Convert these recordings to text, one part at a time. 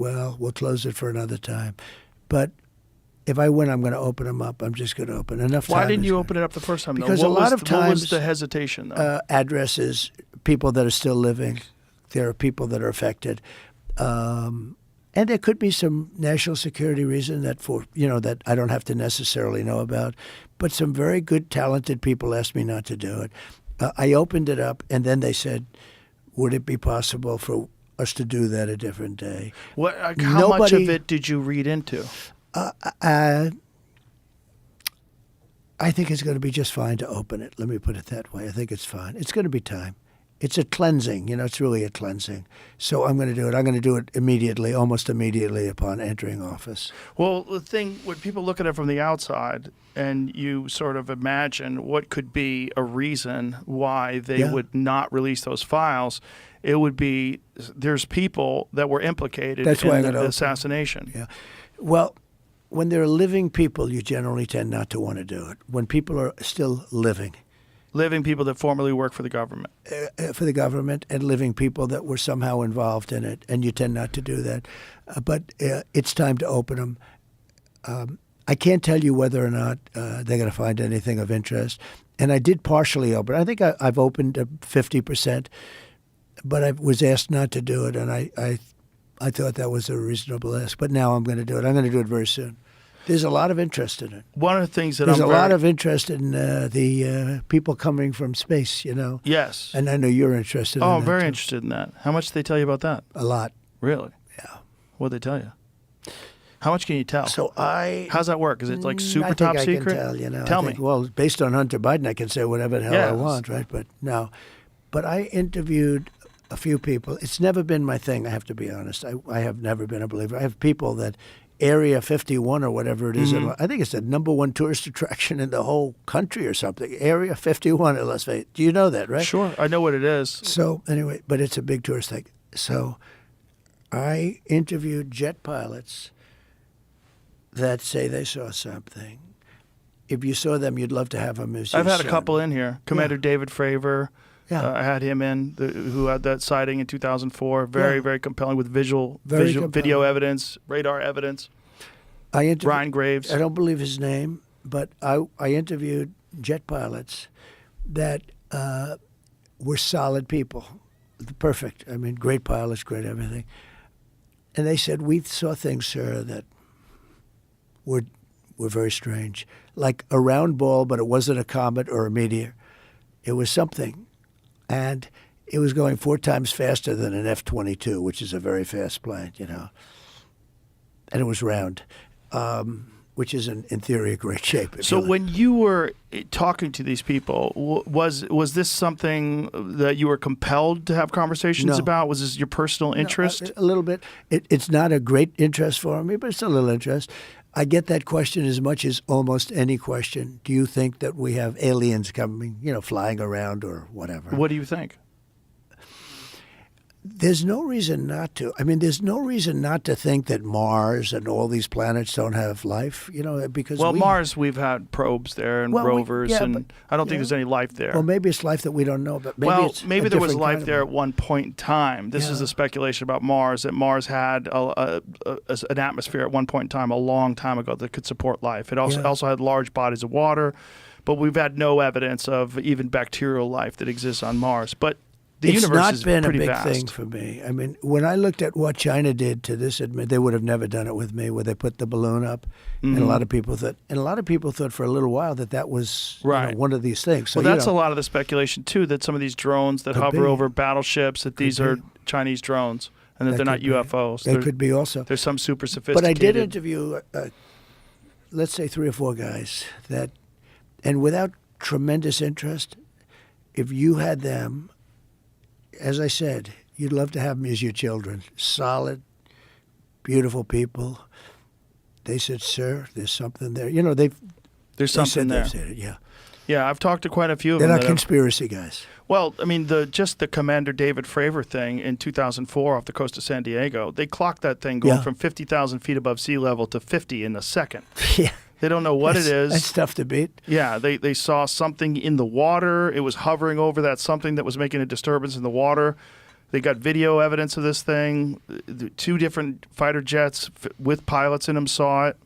well, we'll close it for another time. But if I win, I'm going to open them up. I'm just going to open enough time. Why didn't you open it up the first time? Because a lot of times, what was the hesitation, though? Addresses, people that are still living. There are people that are affected. And there could be some national security reason that I don't have to necessarily know about. But some very good, talented people asked me not to do it. I opened it up, and then they said, would it be possible for us to do that a different day? How much of it did you read into? I think it's going to be just fine to open it. Let me put it that way. I think it's fine. It's going to be time. It's a cleansing. It's really a cleansing. So I'm going to do it. I'm going to do it immediately, almost immediately upon entering office. Well, the thing, when people look at it from the outside and you sort of imagine what could be a reason why they would not release those files, it would be there's people that were implicated in the assassination. Yeah. Well, when there are living people, you generally tend not to want to do it. When people are still living. Living people that formerly work for the government. For the government, and living people that were somehow involved in it, and you tend not to do that. But it's time to open them. I can't tell you whether or not they're going to find anything of interest. And I did partially open. I think I've opened 50%, but I was asked not to do it, and I thought that was a reasonable ask. But now I'm going to do it. I'm going to do it very soon. There's a lot of interest in it. One of the things that there's a lot of interest in the people coming from space, Yes. And I know you're interested in that. Oh, I'm very interested in that. How much did they tell you about that? A lot. Really? Yeah. What did they tell you? How much can you tell? So how's that work? Is it like super top secret? I can tell, Tell me. Well, based on Hunter Biden, I can say whatever the hell I want, right? But no. But I interviewed a few people. It's never been my thing, I have to be honest. I have never been a believer. I have people that Area 51 or whatever it is. Mm-hmm. I think it's the #1 tourist attraction in the whole country or something. Area 51 in Las Vegas. Do you know that, right? Sure. I know what it is. So anyway, but it's a big tourist thing. So I interviewed jet pilots that say they saw something. If you saw them, you'd love to have them as your I've had son. a couple in here. Commander David Fravor. Yeah. I had him in, who had that sighting in 2004. Very compelling with video evidence, radar evidence. Ryan Graves. I don't believe his name, but I interviewed jet pilots that were solid people. Perfect. I mean, great pilots, great everything. And they said, we saw things, sir, that were very strange. Like a round ball, but it wasn't a comet or a meteor. It was something. And it was going 4 times faster than an F-22, which is a very fast plane, And it was round, which is, in theory, a great shape. So when you were talking to these people, was this something that you were compelled to have conversations about? Was this your personal interest? No, a little bit. It's not a great interest for me, but it's a little interest. I get that question as much as almost any question. Do you think that we have aliens coming, flying around or whatever? What do you think? There's no reason not to. I mean, there's no reason not to think that Mars and all these planets don't have life, because Mars, we've had probes there and rovers, and I don't think there's any life there. Well, maybe it's life that we don't know, but maybe there was life there at one point in time. This is a speculation about Mars, that Mars had an atmosphere at one point in time, a long time ago, that could support life. It also had large bodies of water, but we've had no evidence of even bacterial life that exists on Mars. But the universe is pretty vast. It's not been a big thing for me. I mean, when I looked at what China did to this, they would have never done it with me, where they put the balloon up, and a lot of people thought for a little while that was one of these things. So, well, that's a lot of the speculation too, that some of these drones that hover over battleships, that these are Chinese drones, and that they're not UFOs. They could be also. There's some super sophisticated. But I did interview, let's say 3 or 4 guys and without tremendous interest, if you had them. As I said, you'd love to have them as your children. Solid, beautiful people. They said, sir, there's something there. There's something there. They've said it, yeah. Yeah, I've talked to quite a few of them. They're not conspiracy guys. Well, I mean, just the Commander David Fravor thing in 2004 off the coast of San Diego, they clocked that thing going from 50,000 feet above sea level to 50 in a second. Yeah. They don't know what it is. That's tough to beat. Yeah, they saw something in the water. It was hovering over that something that was making a disturbance in the water. They got video evidence of this thing. 2 different fighter jets with pilots in them saw it.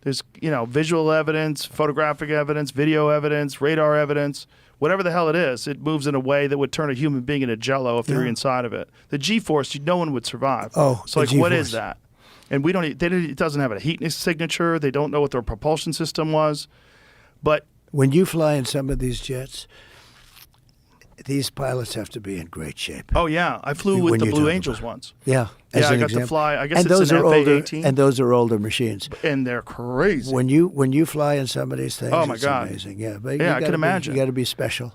There's, visual evidence, photographic evidence, video evidence, radar evidence, whatever the hell it is. It moves in a way that would turn a human being into jello if they were inside of it. The G-force, no one would survive. Oh, so like, what is that? And we don't. It doesn't have a heat signature. They don't know what their propulsion system was. But when you fly in some of these jets, these pilots have to be in great shape. Oh yeah, I flew with the Blue Angels once. Yeah, I got to fly. I guess and it's those an are FA-18. older, and those are older machines. And they're crazy. When you fly in some of these things, oh my it's God, amazing. Yeah, but I can imagine. You got to be special.